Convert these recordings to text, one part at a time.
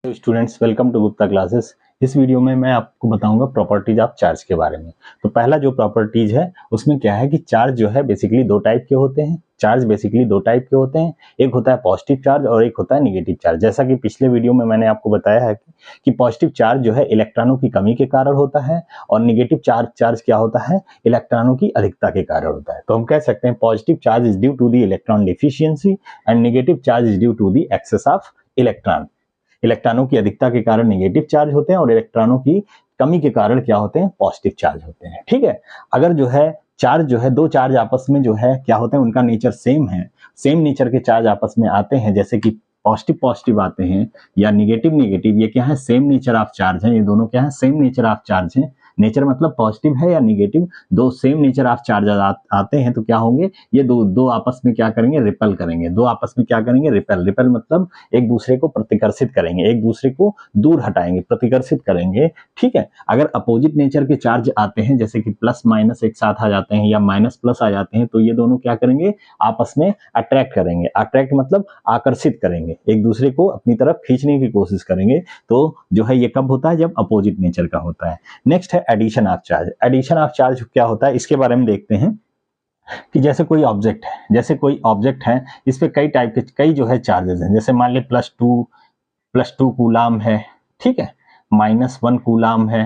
Students, welcome to Gupta classes. इस video में मैं आपको बताऊंगा प्रॉपर्टीज ऑफ चार्ज के बारे में। तो पहला जो प्रॉपर्टीज है उसमें क्या है कि चार्ज जो है बेसिकली दो टाइप के होते हैं। चार्ज बेसिकली दो टाइप के होते हैं, एक होता है पॉजिटिव चार्ज और एक होता है नेगेटिव चार्ज। जैसा कि पिछले वीडियो में मैंने आपको बताया है कि पॉजिटिव चार्ज जो है इलेक्ट्रॉनों की कमी के कारण होता है और नेगेटिव चार्ज क्या होता है, इलेक्ट्रॉनों की अधिकता के कारण होता है। तो हम कह सकते हैं positive charge is due to the electron deficiency and negative charge is due to the excess of electron. इलेक्ट्रॉनों की अधिकता के कारण नेगेटिव चार्ज होते हैं और इलेक्ट्रॉनों की कमी के कारण क्या होते हैं, पॉजिटिव चार्ज होते हैं। ठीक है, अगर जो है चार्ज जो है दो चार्ज आपस में जो है क्या होते हैं, उनका नेचर सेम है, सेम नेचर के चार्ज आपस में आते हैं, जैसे कि पॉजिटिव पॉजिटिव आते हैं या निगेटिव नेगेटिव, ये क्या है, सेम नेचर ऑफ चार्ज है। ये दोनों क्या है, सेम नेचर ऑफ चार्ज है। नेचर मतलब पॉजिटिव है या निगेटिव, दो सेम नेचर ऑफ चार्ज आते हैं तो क्या होंगे, ये दो आपस में क्या करेंगे, रिपेल करेंगे। दो आपस में क्या करेंगे, रिपेल मतलब एक दूसरे को प्रतिकर्षित करेंगे, एक दूसरे को दूर हटाएंगे, प्रतिकर्षित करेंगे। ठीक है, अगर अपोजिट नेचर के चार्ज आते हैं, जैसे कि प्लस माइनस एक साथ आ जाते हैं या माइनस प्लस आ जाते हैं, तो ये दोनों क्या करेंगे, आपस में अट्रैक्ट करेंगे। अट्रैक्ट मतलब आकर्षित करेंगे, एक दूसरे को अपनी तरफ खींचने की कोशिश करेंगे। तो जो है ये कब होता है, जब अपोजिट नेचर का होता है। नेक्स्ट है addition of charge. Addition of charge क्या होता है, इसके बारे में देखते हैं कि जैसे कोई ऑब्जेक्ट है, इस पे कई टाइप के कई जो है चार्जेस हैं। जैसे मान ली +2 कूलाम है, ठीक है, -1 कूलाम है,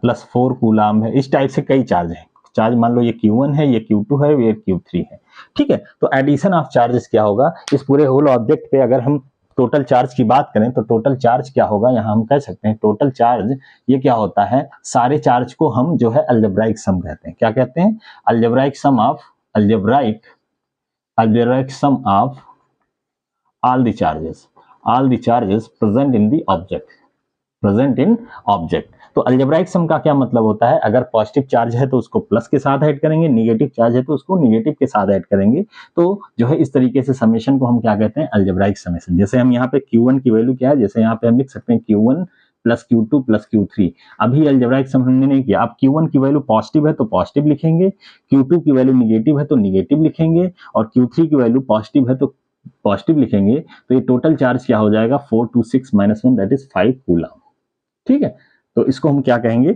+4 कूलाम है, इस टाइप से कई चार्ज हैं। चार्ज मान लो ये Q1 है, ये Q2 है, ये Q3 है। ठीक है, तो एडिशन ऑफ चार्जेस क्या होगा, इस पूरे होल ऑब्जेक्ट पे अगर हम टोटल चार्ज की बात करें तो टोटल चार्ज क्या होगा, यहाँ हम कह सकते हैं टोटल चार्ज ये क्या होता है, सारे चार्ज को हम जो है अलजेब्राइक सम कहते हैं। क्या कहते हैं, algebraic sum of all the charges present in object. तो अलजेब्राइक सम का क्या मतलब होता है, अगर पॉजिटिव चार्ज है तो उसको प्लस के साथ ऐड करेंगे, नेगेटिव चार्ज है तो उसको नेगेटिव के साथ ऐड करेंगे। तो जो है इस तरीके से समेशन को हम क्या कहते हैं, अलजेब्राइक समेशन। जैसे हम यहाँ पे Q1 की वैल्यू क्या है, जैसे यहाँ पे हम लिख सकते हैं Q1 + Q2 + Q3। अभी अलजेब्राइक सम हमने नहीं किया। अब Q1 की वैल्यू पॉजिटिव है तो पॉजिटिव लिखेंगे, Q2 की वैल्यू निगेटिव है तो निगेटिव लिखेंगे और Q3 की वैल्यू पॉजिटिव है तो पॉजिटिव लिखेंगे। तो ये टोटल चार्ज क्या हो जाएगा, 4 2 6 -1 दैट इज 5 कूलम। ठीक है, तो इसको हम क्या कहेंगे,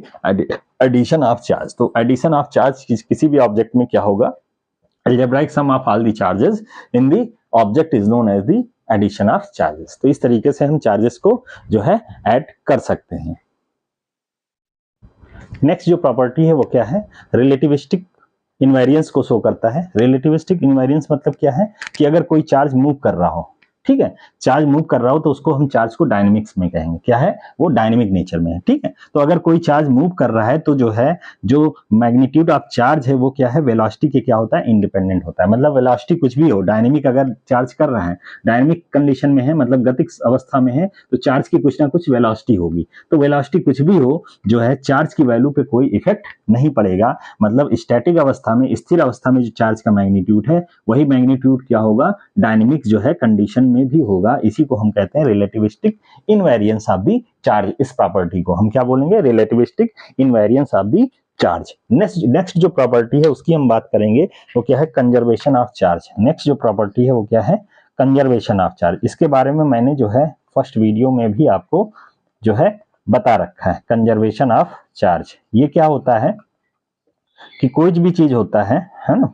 एडिशन ऑफ चार्ज। तो एडिशन ऑफ चार्ज किसी भी ऑब्जेक्ट में क्या होगा, algebraic sum of all the charges in the object is known as the addition of charges. तो इस तरीके से हम चार्जेस को जो है ऐड कर सकते हैं। नेक्स्ट जो प्रॉपर्टी है वो क्या है, रिलेटिविस्टिक इनवेरियंस को शो करता है। रिलेटिविस्टिक इनवेरियंस मतलब क्या है कि अगर कोई चार्ज मूव कर रहा हो, ठीक है, चार्ज मूव कर रहा हो तो उसको हम चार्ज को डायनेमिक्स में कहेंगे, क्या है वो, डायनेमिक नेचर में है। ठीक है, तो अगर कोई चार्ज मूव कर रहा है तो जो है जो मैग्नीट्यूड ऑफ चार्ज है वो क्या है, वेलोसिटी के क्या होता है, इंडिपेंडेंट होता है। मतलब वेलोसिटी कुछ भी हो, डायनेमिक अगर चार्ज कर रहा है, डायनेमिक कंडीशन में है, मतलब गतिक अवस्था में है, तो चार्ज की कुछ ना कुछ वेलोसिटी होगी। तो वेलोसिटी कुछ भी हो, जो है चार्ज की वैल्यू पे कोई इफेक्ट नहीं पड़ेगा। मतलब स्टैटिक अवस्था में, स्थिर अवस्था में जो चार्ज का मैग्नीट्यूड है वही मैग्नीट्यूड क्या होगा, डायनेमिक जो है कंडीशन में भी होगा। इसी को हम कहते हैं relativistic invariance of the charge. इस प्रॉपर्टी को हम क्या बोलेंगे, relativistic invariance of the charge. Next जो प्रॉपर्टी है उसकी हम बात करेंगे, वो क्या है, कंजर्वेशन ऑफ चार्ज। नेक्स्ट जो प्रॉपर्टी है वो क्या है, कंजर्वेशन ऑफ चार्ज। इसके बारे में मैंने जो है फर्स्ट वीडियो में भी आपको जो है बता रखा है। कंजर्वेशन ऑफ चार्ज ये क्या होता है कि कोई भी चीज होता है ना,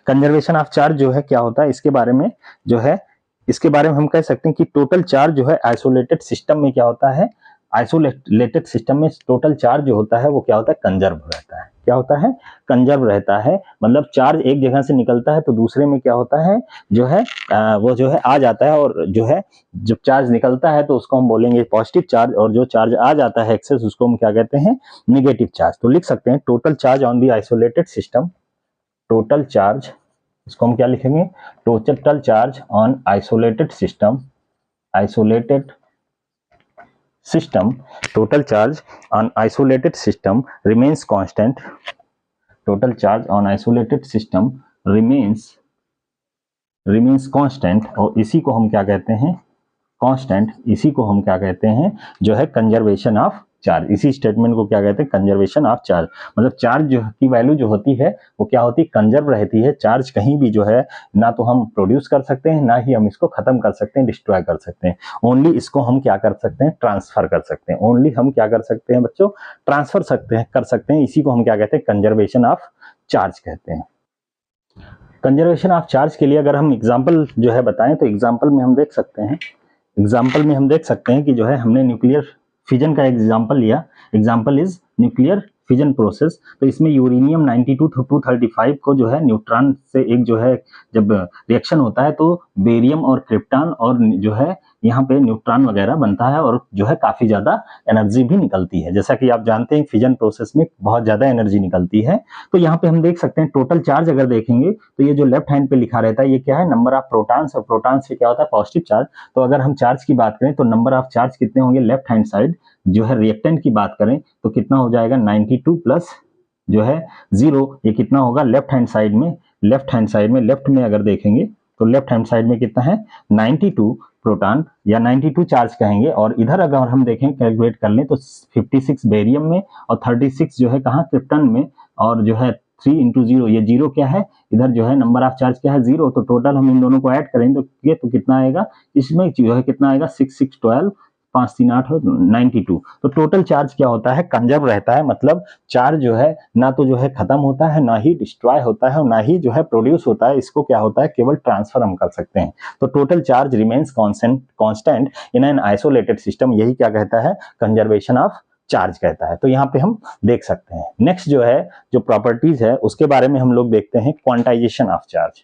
कंजर्वेशन ऑफ चार्ज जो है क्या होता है, इसके बारे में जो है, इसके बारे में हम कह सकते हैं कि टोटल चार्ज जो है आइसोलेटेड सिस्टम में क्या होता है, आइसोलेटेड सिस्टम में टोटल चार्ज जो होता है वो क्या होता है, कंजर्व रहता है। क्या होता है, कंजर्व रहता है। मतलब चार्ज एक जगह से निकलता है तो दूसरे में क्या होता है, जो है वो जो है आ जाता है, और जो है जब चार्ज निकलता है तो उसको हम बोलेंगे पॉजिटिव चार्ज, और जो चार्ज आ जाता है एक्सेस उसको हम क्या कहते हैं, निगेटिव चार्ज। तो लिख सकते हैं total charge on the isolated system, total charge, इसको हम क्या लिखेंगे, total charge on isolated system, total charge on isolated system remains constant, total charge on isolated system remains constant, और इसी को हम क्या कहते हैं, कांस्टेंट, इसी को हम क्या कहते हैं, जो है कंजर्वेशन ऑफ चार्ज। इसी स्टेटमेंट को क्या कहते हैं, कंजर्वेशन ऑफ चार्ज। मतलब चार्ज जो की वैल्यू जो होती है वो क्या होती है, कंजर्व रहती है। चार्ज कहीं भी जो है ना तो हम प्रोड्यूस कर सकते हैं, ना ही हम इसको खत्म कर सकते हैं, डिस्ट्रॉय कर सकते हैं। ओनली इसको हम क्या कर सकते हैं, ट्रांसफर कर सकते हैं। ओनली हम क्या कर सकते हैं बच्चों, ट्रांसफर कर सकते हैं। इसी को हम क्या कहते हैं, कंजर्वेशन ऑफ चार्ज कहते हैं। कंजर्वेशन ऑफ चार्ज के लिए अगर हम एग्जाम्पल जो है बताएं तो एग्जाम्पल में हम देख सकते हैं, कि जो है हमने न्यूक्लियर फिजन का एग्जाम्पल लिया। Example is nuclear fission process. तो इसमें यूरेनियम 92 to 235 को जो है न्यूट्रॉन से एक जो है जब रिएक्शन होता है तो बेरियम और क्रिप्टॉन और जो है यहाँ पे न्यूट्रॉन वगैरह बनता है और जो है काफी ज्यादा एनर्जी भी निकलती है। जैसा कि आप जानते हैं फिजन प्रोसेस में बहुत ज्यादा एनर्जी निकलती है। तो यहाँ पे हम देख सकते हैं टोटल चार्ज अगर देखेंगे तो ये जो लेफ्ट हैंड पे लिखा रहता है ये क्या है, नंबर ऑफ प्रोटॉन्स, और प्रोटॉन्स से क्या होता है, पॉजिटिव चार्ज। तो अगर हम चार्ज की बात करें तो नंबर ऑफ चार्ज कितने होंगे, लेफ्ट हैंड साइड जो है रिएक्टेंट की बात करें तो कितना हो जाएगा, 92 प्लस जो है 0, ये कितना होगा लेफ्ट हैंड साइड में लेफ्ट में अगर देखेंगे तो लेफ्ट हैंड साइड में कितना है 92 प्रोटॉन या 92 चार्ज कहेंगे। और इधर अगर हम देखें कैलकुलेट कर लें तो 56 बेरियम में और 36 जो है कहाँ, क्रिप्टन में, और जो है 3 into 0, ये 0 क्या है, इधर जो है नंबर ऑफ चार्ज क्या है 0। तो टोटल हम इन दोनों को ऐड करेंगे तो कितना आएगा, इसमें जो है कितना आएगा 6 6 12 5 3 8 92। तो टोटल चार्ज क्या होता है, कंजर्व रहता है। मतलब चार्ज जो है ना तो जो है खत्म होता है, ना ही डिस्ट्रॉय होता है, और ना ही जो है प्रोड्यूस होता है। इसको क्या होता है, केवल ट्रांसफर हम कर सकते हैं। तो total charge remains constant in an isolated system, यही क्या कहता है, कंजर्वेशन ऑफ चार्ज कहता है। तो यहाँ पे हम देख सकते हैं। नेक्स्ट जो है जो प्रॉपर्टीज है उसके बारे में हम लोग देखते हैं, क्वांटाइजेशन ऑफ चार्ज।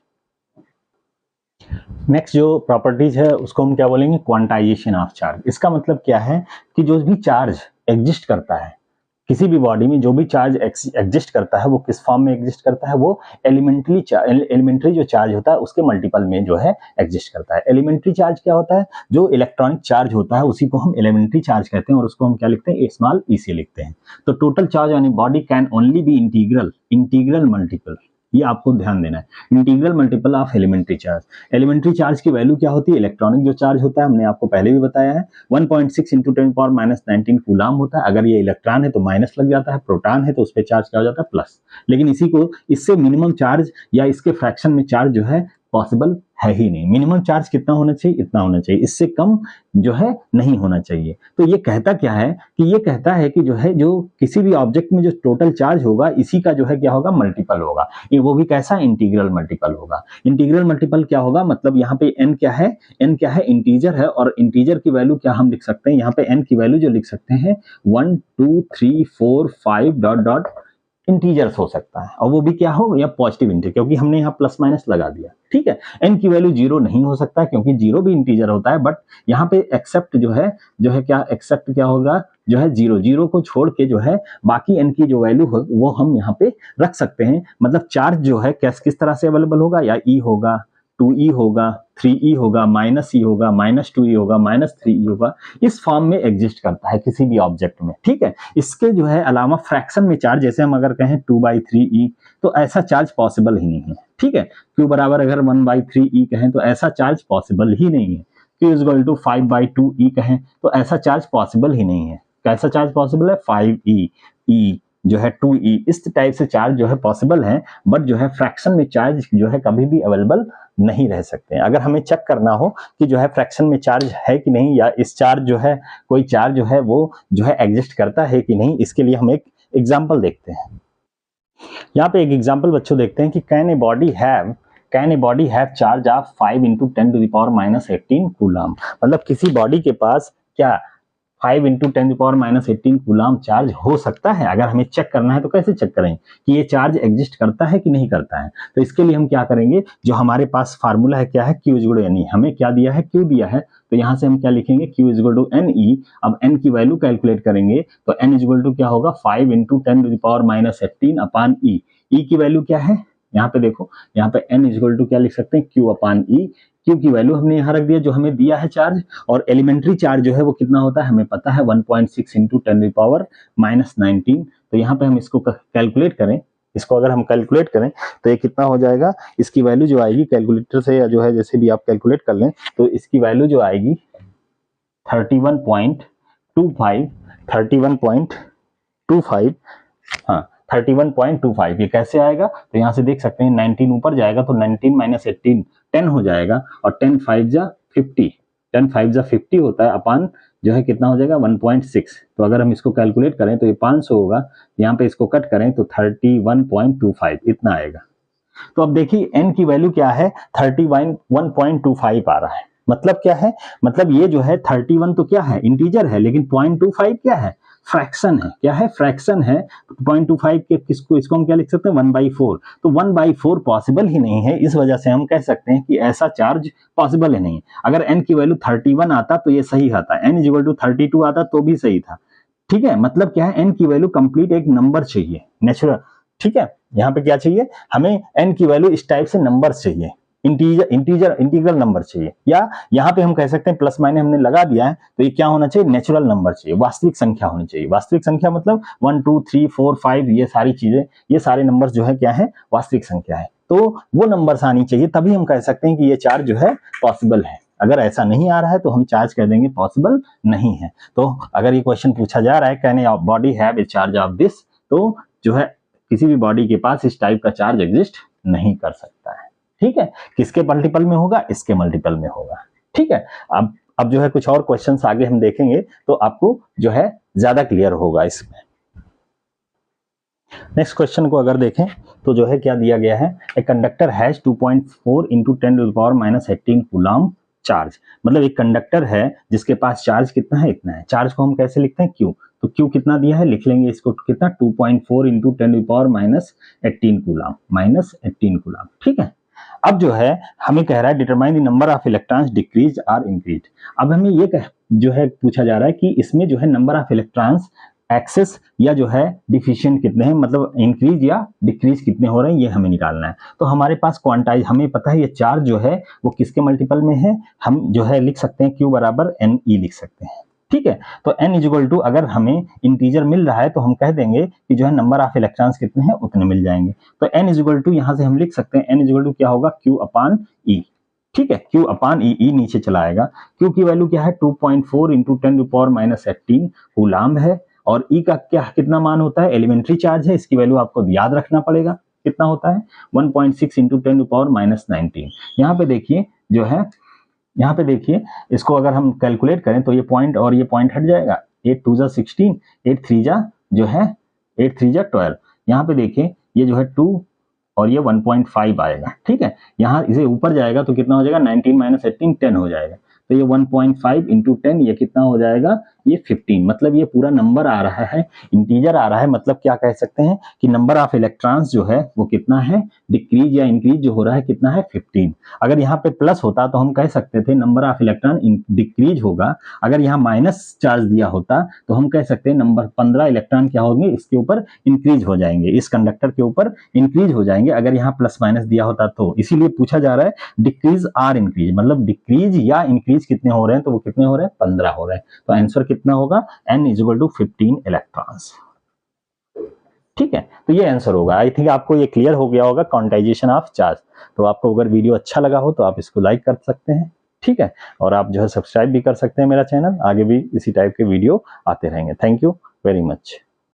नेक्स्ट जो प्रॉपर्टीज है उसको हम क्या बोलेंगे, क्वांटाइजेशन ऑफ चार्ज। इसका मतलब क्या है कि जो भी चार्ज एग्जिस्ट करता है किसी भी बॉडी में, जो भी चार्ज एग्जिस्ट करता है वो किस फॉर्म में एग्जिस्ट करता है, वो एलिमेंट्री जो चार्ज होता है उसके मल्टीपल में जो है एग्जिस्ट करता है। एलिमेंट्री चार्ज क्या होता है, जो इलेक्ट्रॉनिक चार्ज होता है उसी को हम एलिमेंट्री चार्ज कहते हैं, और उसको हम क्या लिखते हैं, स्मॉल ई से लिखते हैं। तो total charge on a body can only be integral multiple, ये आपको ध्यान देना है, integral multiple of elementary charge. Elementary charge की वैल्यू क्या होती है, इलेक्ट्रॉनिक जो चार्ज होता है हमने आपको पहले भी बताया है 1.6 × 10⁻⁻19 कूलाम होता है। अगर ये इलेक्ट्रॉन है तो माइनस लग जाता है, प्रोटॉन है तो उस पर चार्ज क्या हो जाता है, प्लस। लेकिन इससे मिनिमम चार्ज या इसके फ्रैक्शन में चार्ज जो है पॉसिबल है ही नहीं। मिनिमम चार्ज कितना होना चाहिए, इतना होना चाहिए, इससे कम जो है नहीं होना चाहिए। तो ये कहता क्या है कि ये कहता है कि जो किसी भी ऑब्जेक्ट में जो टोटल चार्ज होगा इसी का जो है क्या होगा, मल्टीपल होगा। ये वो भी कैसा, इंटीग्रल मल्टीपल होगा। इंटीग्रल मल्टीपल क्या होगा, मतलब यहाँ पे n क्या है, इंटीजर है, और इंटीजर की वैल्यू क्या हम लिख सकते हैं, यहाँ पे n की वैल्यू जो लिख सकते हैं 1 2 3 4 5 डॉट डॉट इंटीजर्स हो सकता है, और वो भी क्या हो, या पॉजिटिव इंटीजर, क्योंकि हमने यहाँ प्लस माइनस लगा दिया। ठीक है, n की वैल्यू 0 नहीं हो सकता क्योंकि 0 भी इंटीजर होता है, बट यहाँ पे एक्सेप्ट जो है क्या, एक्सेप्ट क्या होगा, जो है 0 को छोड़ के जो है बाकी n की जो वैल्यू हो वो हम यहाँ पे रख सकते हैं। मतलब चार्ज जो है किस तरह से अवेलेबल होगा, या E होगा, 2E होगा, 3E होगा, -E होगा, -2E होगा, -3E होगा, इस फॉर्म में एग्जिस्ट करता है किसी भी ऑब्जेक्ट में। ठीक है, इसके जो है अलावा फ्रैक्शन में चार्ज, जैसे हम अगर कहें 2/3E, तो ऐसा चार्ज पॉसिबल ही नहीं है। ठीक है, Q बराबर अगर 1/3E कहें तो ऐसा चार्ज पॉसिबल ही नहीं है। Q = 5/2E कहें तो ऐसा चार्ज पॉसिबल ही नहीं है। कैसा चार्ज पॉसिबल है, 5E, E जो है 2E, इस टाइप से चार्ज जो है पॉसिबल है, बट जो है फ्रैक्शन में चार्ज जो है कभी भी अवेलेबल नहीं रह सकते हैं। अगर हमें चेक करना हो कि जो है फ्रैक्शन में चार्ज है कि नहीं, या इस चार्ज जो है कोई चार्ज जो है वो जो है एग्जिस्ट करता है कि नहीं, इसके लिए हम एक एग्जाम्पल देखते हैं। यहाँ पे एक एग्जाम्पल बच्चों देखते हैं कि can a body have charge of 5 × 10⁻⁻18 coulomb. मतलब किसी बॉडी के पास क्या 5 × 10⁻⁻18 कूलाम चार्ज हो सकता है। अगर हमें चेक करना है तो कैसे चेक करें कि ये चार्ज एग्जिस्ट करता है कि नहीं करता है। तो इसके लिए हम क्या करेंगे, जो हमारे पास फार्मूला है क्या है, Q = NE। हमें क्या दिया है, Q दिया है, तो यहाँ से हम क्या लिखेंगे, Q = NE। अब n की वैल्यू कैलकुलेट करेंगे तो n = क्या होगा, 5 × 10⁻⁻18 अपॉन E। E की वैल्यू क्या है, यहाँ पे देखो, यहाँ पे n = क्या लिख सकते हैं, Q/E। Q की वैल्यू हमने यहाँ रख दिया जो हमें दिया है चार्ज, और एलिमेंट्री चार्ज जो है वो कितना होता है हमें पता है, 1.6 × 10⁻⁻19। तो यहाँ पे हम इसको कैलकुलेट करें, इसको अगर हम कैलकुलेट करें तो ये कितना हो जाएगा, इसकी वैल्यू जो आएगी कैलकुलेटर से, या जो है जैसे भी आप कैलकुलेट कर लें, तो इसकी वैल्यू जो आएगी 31.25 31.25, हाँ 31.25, ये कैसे आएगा? तो यहाँ से देख सकते हैं 19 ऊपर जाएगा तो 19 माइनस 18 10 हो जाएगा, और 10 5 जा 50, 10 5 जा 50 होता है, अपान जो है कितना हो जाएगा 1.6। तो अगर हम इसको कैलकुलेट करें तो ये 500 होगा, यहाँ पे इसको कट करें तो 31.25 इतना आएगा। तो अब देखिए n की वैल्यू क्या है, 31.25 आ रहा है। मतलब क्या है, मतलब ये जो है 31 तो क्या है, इंटीजर है, लेकिन 0.25 क्या है, फ्रैक्शन है। क्या है, फ्रैक्शन है। 0.25 के किसको, इसको हम क्या लिख सकते हैं 1/4। तो 1/4 पॉसिबल ही नहीं है, इस वजह से हम कह सकते हैं कि ऐसा चार्ज पॉसिबल ही नहीं है। अगर n की वैल्यू 31 आता तो ये सही आता, n = 32 आता तो भी सही था। ठीक है, मतलब क्या है, n की वैल्यू कंप्लीट एक नंबर चाहिए, नेचुरल। ठीक है, यहाँ पे क्या चाहिए हमें, n की वैल्यू इस टाइप से नंबर चाहिए, इंटीग्रल नंबर चाहिए, या यहाँ पे हम कह सकते हैं प्लस माइनस हमने लगा दिया है तो ये क्या होना चाहिए, नेचुरल नंबर चाहिए, वास्तविक संख्या होनी चाहिए। वास्तविक संख्या मतलब 1 2 3 4 5 ये सारी चीजें, ये सारे नंबर जो है क्या है, वास्तविक संख्या है। तो वो नंबर्स आनी चाहिए, तभी हम कह सकते हैं कि ये चार्ज जो है पॉसिबल है। अगर ऐसा नहीं आ रहा है तो हम चार्ज कह देंगे पॉसिबल नहीं है। तो अगर ये क्वेश्चन पूछा जा रहा है, can a body have a charge of this, तो जो है किसी भी बॉडी के पास इस टाइप का चार्ज एग्जिस्ट नहीं कर सकता है। ठीक है, किसके मल्टीपल में होगा, इसके मल्टीपल में होगा। ठीक है, अब जो है कुछ और क्वेश्चंस आगे हम देखेंगे तो आपको जो है ज्यादा क्लियर होगा इसमें। नेक्स्ट क्वेश्चन को अगर देखें तो जो है क्या दिया गया है, a conductor has 2.4 × 10⁻⁻18 coulomb charge. मतलब एक कंडक्टर है जिसके पास चार्ज कितना है, इतना है। चार्ज को हम कैसे लिखते हैं, क्यू। तो क्यू कितना दिया है, लिख लेंगे इसको कितना, 2.4 × 10⁻⁻18 कूलम, -18 कूलम। ठीक है, अब जो है हमें कह रहा है determine the number of electrons decrease और इंक्रीज। अब हमें ये जो है पूछा जा रहा है कि इसमें जो है नंबर ऑफ इलेक्ट्रॉन्स एक्सेस या जो है डिफिशिएंट कितने हैं, मतलब इंक्रीज या डिक्रीज कितने हो रहे हैं, ये हमें निकालना है। तो हमारे पास क्वांटाइज, हमें पता है ये चार्ज जो है वो किसके मल्टीपल में है, हम जो है लिख सकते हैं Q = NE लिख सकते हैं। ठीक है, तो n = अगर हमें इंटीजर मिल रहा है तो हम कह देंगे कि जो है नंबर ऑफ इलेक्ट्रॉन्स कितने हैं उतने मिल जाएंगे। तो n = यहां से हम लिख सकते हैं n = क्या होगा, Q/E। ठीक है, Q/E नीचे चला आएगा। Q की वैल्यू क्या है, 2.4 × 10⁻⁻18 कूलम है, और E का क्या कितना मान होता है, एलिमेंट्री चार्ज है, इसकी वैल्यू आपको याद रखना पड़ेगा, कितना होता है 1.6 × 10⁻⁻19। यहाँ पे देखिए जो है, यहाँ पे देखिए इसको अगर हम कैलकुलेट करें तो ये पॉइंट और ये पॉइंट हट जाएगा, 8 2 जा 16, 8 3 जा जो है 8 3 जा 12। यहाँ पे देखिए ये जो है 2 और ये 1.5 आएगा। ठीक है, यहाँ इसे ऊपर जाएगा तो कितना हो जाएगा, 19 - 18 10 हो जाएगा। तो ये 1.5 × 10 ये कितना हो जाएगा, ये 15। मतलब ये पूरा नंबर आ रहा है, इंटीजर आ रहा है। मतलब क्या कह सकते हैं कि नंबर ऑफ इलेक्ट्रॉन्स जो है वो कितना है, डिक्रीज या इंक्रीज जो हो रहा है कितना है, 15। अगर यहाँ पे प्लस होता तो हम कह सकते थे नंबर ऑफ इलेक्ट्रॉन डिक्रीज होगा। अगर यहाँ माइनस चार्ज दिया होता तो हम कह सकते हैं नंबर 15 इलेक्ट्रॉन क्या होंगे, इसके ऊपर इंक्रीज हो जाएंगे, इस कंडक्टर के ऊपर इंक्रीज हो जाएंगे अगर यहाँ प्लस माइनस दिया होता तो। इसीलिए पूछा जा रहा है डिक्रीज और इंक्रीज, मतलब डिक्रीज या इंक्रीज कितने हो रहे हैं, तो वो कितने हो रहे हैं, 15 हो रहे हैं। तो आंसर कितना होगा, n = 15 इलेक्ट्रॉन्स। ठीक है, तो ये आंसर होगा। आई थिंक आपको ये क्लियर हो गया होगा क्वांटाइजेशन ऑफ चार्ज। तो आपको अगर वीडियो अच्छा लगा हो तो आप इसको लाइक कर सकते हैं। ठीक है, और आप जो है सब्सक्राइब भी कर सकते हैं मेरा चैनल, आगे भी इसी टाइप के वीडियो आते रहेंगे। Thank you very much.